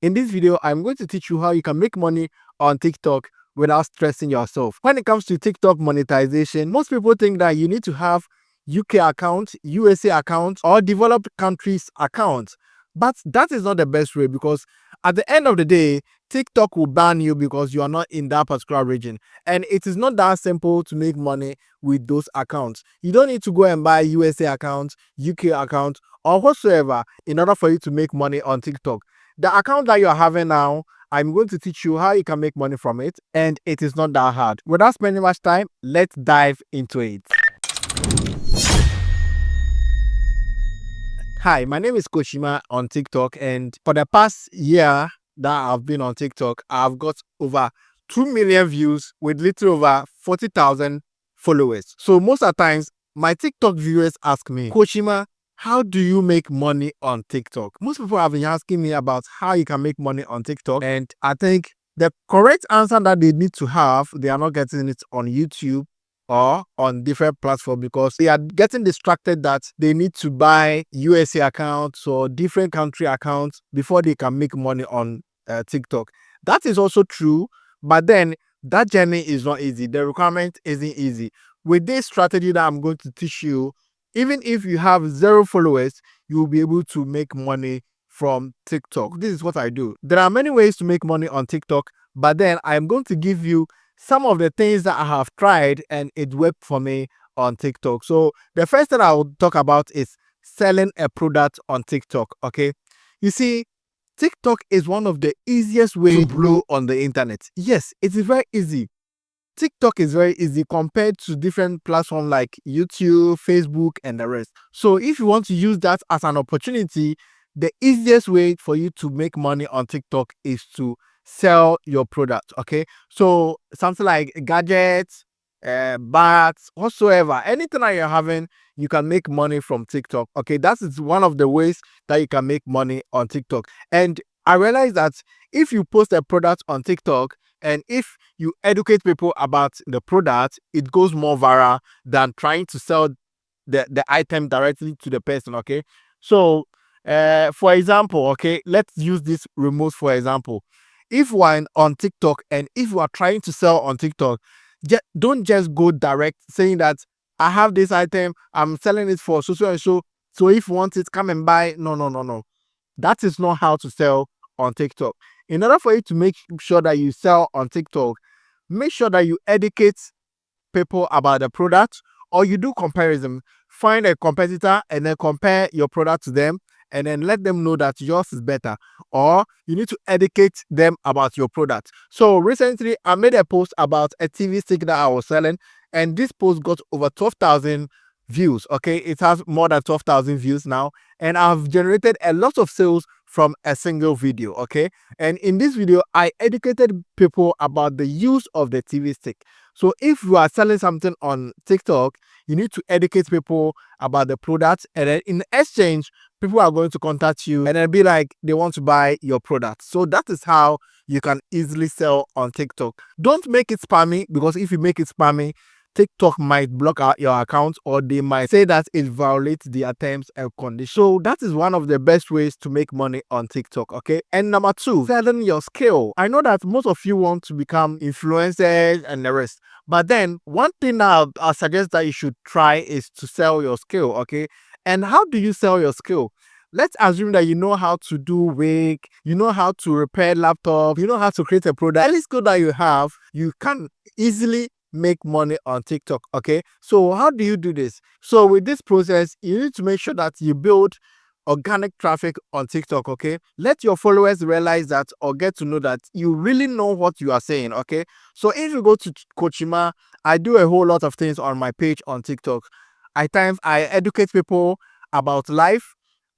In this video, I'm going to teach you how you can make money on TikTok without stressing yourself. When it comes to TikTok monetization, most people think that you need to have UK account, USA account, or developed countries account. But that is not the best way, because at the end of the day, TikTok will ban you because you are not in that particular region. And it is not that simple to make money with those accounts. You don't need to go and buy USA account, UK account, or whatsoever in order for you to make money on TikTok. The account that you are having now, I'm going to teach you how you can make money from it, and it is not that hard. Without spending much time, let's dive into it. Hi, my name is Koshima on TikTok, and for the past year that I've been on TikTok, I've got over 2 million views with little over 40,000 followers. So most of the times, my TikTok viewers ask me, Koshima, how do you make money on TikTok? Most people have been asking me about how you can make money on TikTok, and I think the correct answer that they need to have, they are not getting it on YouTube or on different platforms, because they are getting distracted that they need to buy USA accounts or different country accounts before they can make money on TikTok. That is also true, but then that journey is not easy. The requirement isn't easy. With this strategy that I'm going to teach you, even if you have 0 followers, you will be able to make money from TikTok. This is what I do. There are many ways to make money on TikTok, but then I'm going to give you some of the things that I have tried and it worked for me on TikTok. So the first thing I will talk about is selling a product on TikTok. Okay, you see, TikTok is one of the easiest ways to blow on the internet. Yes, it is very easy. TikTok is very easy compared to different platforms like YouTube, Facebook, and the rest. So if you want to use that as an opportunity, the easiest way for you to make money on TikTok is to sell your product. Okay, so something like gadgets, bags, whatsoever, anything that you're having, you can make money from TikTok. Okay, that is one of the ways that you can make money on TikTok. And I realized that if you post a product on TikTok and if you educate people about the product, it goes more viral than trying to sell the item directly to the person. Okay, so for example, okay, let's use this remote for example. If we're on TikTok and if you are trying to sell on TikTok, don't just go direct saying that I have this item, I'm selling it for so and so. So if you want it, come and buy. No, no, no, no. That is not how to sell on TikTok. In order for you to make sure that you sell on TikTok, make sure that you educate people about the product, or you do comparison. Find a competitor and then compare your product to them, and then let them know that yours is better, or you need to educate them about your product. So recently I made a post about a TV stick that I was selling, and this post got over 12,000 views. Okay, it has more than 12,000 views now, and I've generated a lot of sales from a single video. Okay, and in this video I educated people about the use of the TV stick. So if you are selling something on TikTok, you need to educate people about the product, and then in exchange, people are going to contact you and then be like they want to buy your product. So that is how you can easily sell on TikTok. Don't make it spammy, because if you make it spammy, TikTok might block out your account, or they might say that it violates their terms and conditions. So that is one of the best ways to make money on TikTok. Okay, and number 2, selling your skill. I know that most of you want to become influencers and the rest, but then one thing that I suggest that you should try is to sell your skill. Okay, and how do you sell your skill? Let's assume that you know how to do wig, you know how to repair laptop, you know how to create a product. Any skill that you have, you can easily make money on TikTok. Okay, so how do you do this? So with this process, you need to make sure that you build organic traffic on TikTok. Okay, let your followers realize that, or get to know that you really know what you are saying. Okay, so if you go to Kochima, I do a whole lot of things on my page on TikTok. At times I educate people about life,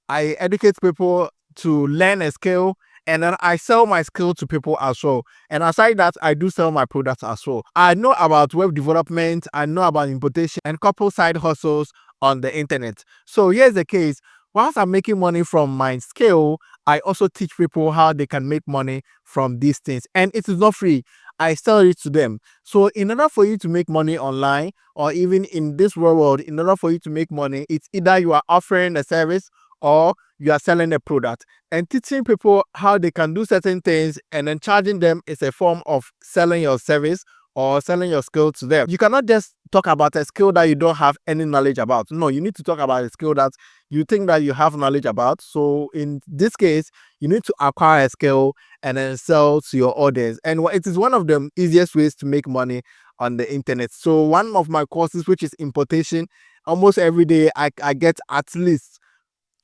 I educate people to learn a skill, and then I sell my skill to people as well. And aside that, I do sell my products as well. I know about web development, I know about importation, and couple side hustles on the internet. So here's the case. Whilst I'm making money from my skill, I also teach people how they can make money from these things. And it is not free. I sell it to them. So in order for you to make money online, or even in this world, in order for you to make money, it's either you are offering a service or you are selling a product. And teaching people how they can do certain things and then charging them is a form of selling your service or selling your skill to them. You cannot just talk about a skill that you don't have any knowledge about. No, you need to talk about a skill that you think that you have knowledge about. So in this case, you need to acquire a skill and then sell to your audience. And it is one of the easiest ways to make money on the internet. So one of my courses, which is importation, almost every day I get at least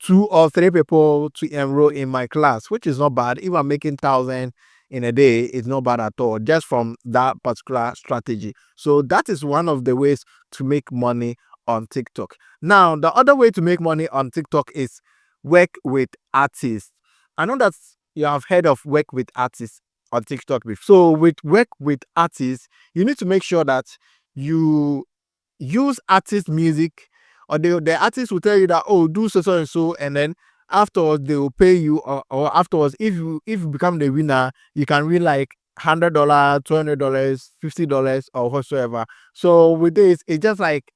2 or 3 people to enroll in my class, which is not bad. If I'm making 1,000 in a day, it's not bad at all, just from that particular strategy. So that is one of the ways to make money on TikTok. Now, the other way to make money on TikTok is work with artists. I know that you have heard of work with artists on TikTok before. So with work with artists, you need to make sure that you use artist music, or the artist will tell you that, oh, do so and so, and then afterwards they will pay you, or afterwards if you become the winner, you can win like $100, $200, $50 or whatsoever. So with this, it's just like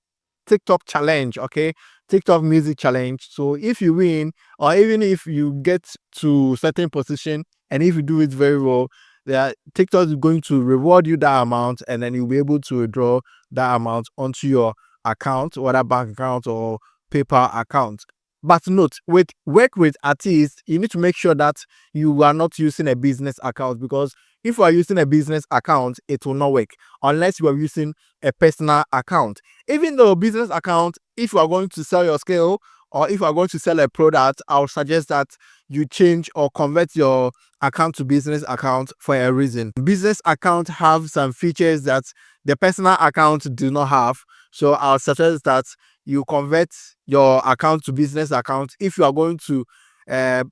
TikTok challenge, okay? TikTok music challenge. So if you win, or even if you get to certain position, and if you do it very well, TikTok is going to reward you that amount, and then you'll be able to withdraw that amount onto your account, whether bank account or PayPal account. But note, with work with artists, you need to make sure that you are not using a business account, because if you are using a business account, it will not work unless you are using a personal account. Even though business account, if you are going to sell your skill or if you are going to sell a product, I would suggest that you change or convert your account to business account for a reason. Business account have some features that the personal account do not have. So I'll suggest that you convert your account to business account. If you are going to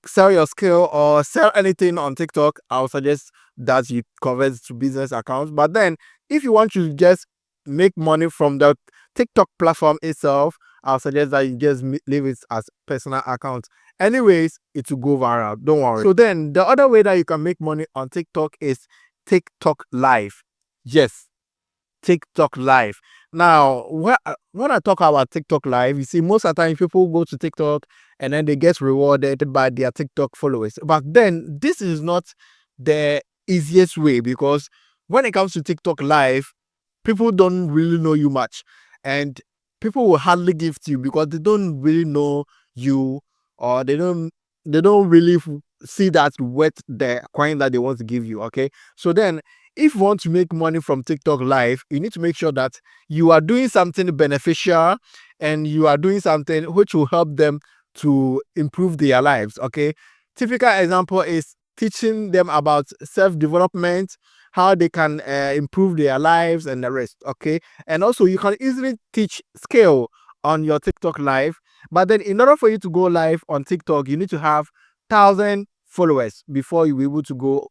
sell your skill or sell anything on TikTok, I'll suggest that you convert to business account. But then if you want to just make money from the TikTok platform itself, I'll suggest that you just leave it as personal account. Anyways, it will go viral. Don't worry. So then the other way that you can make money on TikTok is TikTok Live. Yes, TikTok Live. Now, when I talk about TikTok Live, you see, most of the time people go to TikTok and then they get rewarded by their TikTok followers. But then this is not the easiest way, because when it comes to TikTok Live, people don't really know you much, and people will hardly give to you because they don't really know you, or they don't really see that worth the coin that they want to give you. Okay, so then if you want to make money from TikTok Live, you need to make sure that you are doing something beneficial and you are doing something which will help them to improve their lives. Okay, typical example is teaching them about self-development, how they can improve their lives and the rest. Okay, and also you can easily teach skill on your TikTok Live. But then in order for you to go live on TikTok, you need to have 1,000 followers before you be able to go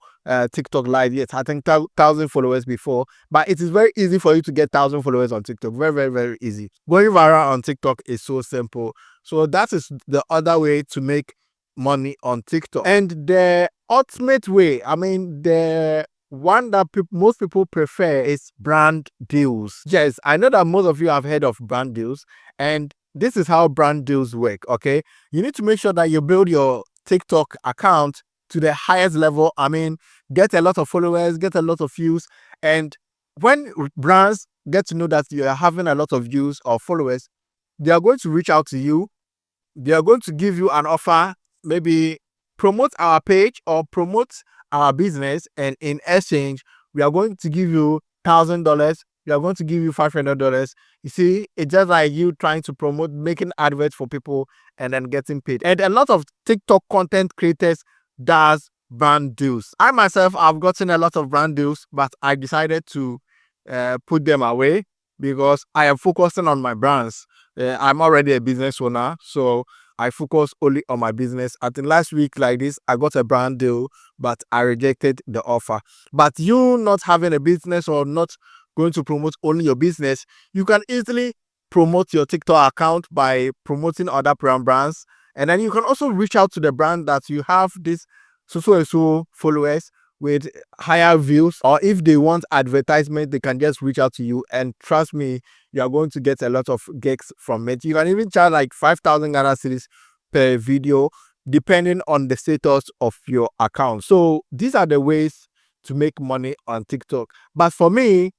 TikTok Live. Yes, I think 1,000 followers before, but it is very easy for you to get 1,000 followers on TikTok. Very, very, very easy. Going viral on TikTok is so simple. So that is the other way to make money on TikTok. And the ultimate way, I mean, the one that most people prefer is brand deals. Yes, I know that most of you have heard of brand deals, and this is how brand deals work. Okay, you need to make sure that you build your TikTok account to the highest level. I mean, get a lot of followers, get a lot of views, and when brands get to know that you are having a lot of views or followers, they are going to reach out to you. They are going to give you an offer, maybe promote our page or promote our business, and in exchange, we are going to give you $1,000. We are going to give you $500. You see, it's just like you trying to promote, making adverts for people and then getting paid. And a lot of TikTok content creators does brand deals. I myself, I've gotten a lot of brand deals, but I decided to put them away because I am focusing on my brands. I'm already a business owner, so I focus only on my business. I think last week like this, I got a brand deal, but I rejected the offer. But you not having a business or not going to promote only your business, you can easily promote your TikTok account by promoting other brands. And then you can also reach out to the brand that you have this so followers with higher views, or if they want advertisement, they can just reach out to you, and trust me, you are going to get a lot of gigs from it. You can even charge like 5,000 Ghana cedis per video, depending on the status of your account. So these are the ways to make money on TikTok. But for me,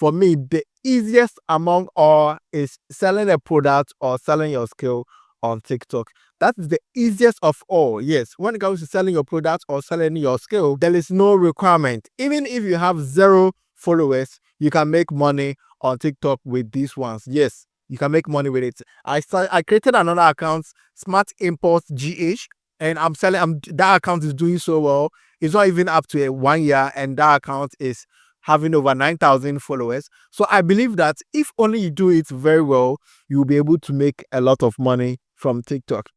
the easiest among all is selling a product or selling your skill on TikTok. That is the easiest of all. Yes, when it comes to selling your product or selling your skill, there is no requirement. Even if you have 0 followers, you can make money on TikTok with these ones. Yes, you can make money with it. I created another account, Smart Impulse GH, and I'm selling. That account is doing so well. It's not even up to 1 year, and that account is having over 9,000 followers. So I believe that if only you do it very well, you'll be able to make a lot of money from TikTok.